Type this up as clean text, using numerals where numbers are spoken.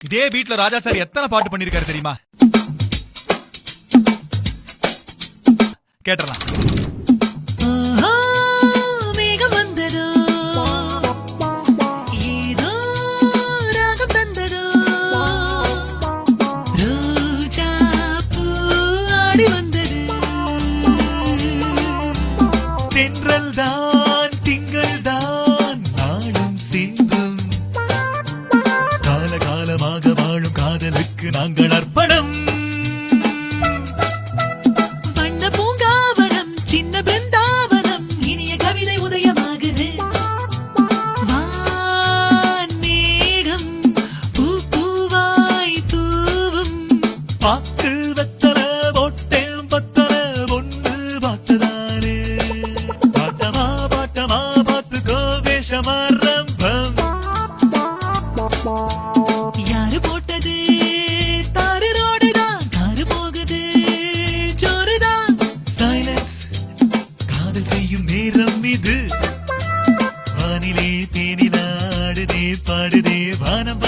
இதே வீட்ல ராஜா சார் எத்தனை பாட்டு பண்ணிருக்காரு தெரியுமா? கேட்டலாம். தென்றல் தான் திங்கள் தான் நாளும் சிந்தும் காலகாலமாக வாழும் காதலுக்கு நாங்கள் அர்ப்பணம். வண்ண பூங்காவனம் சின்ன பிருந்தாவனம் இனிய கவிதை உதயமாகுது. வான்மேகம் பூ பூவாய் தூவும் பாக்கு வெத்தல போட்டேன் பத்தல ஒன்று பார்த்ததானே பாட்டமா பாட்டமா பார்த்துக்கோ வேஷமாரம்பம். யாரு போட்டது தாரு ரோடுதான் காரு போகுது ஜோருதான். சைலன்ஸ் காதல் செய்யும் நேரம் இது வானிலே தேனிலாடுதே பாடுதே வானம்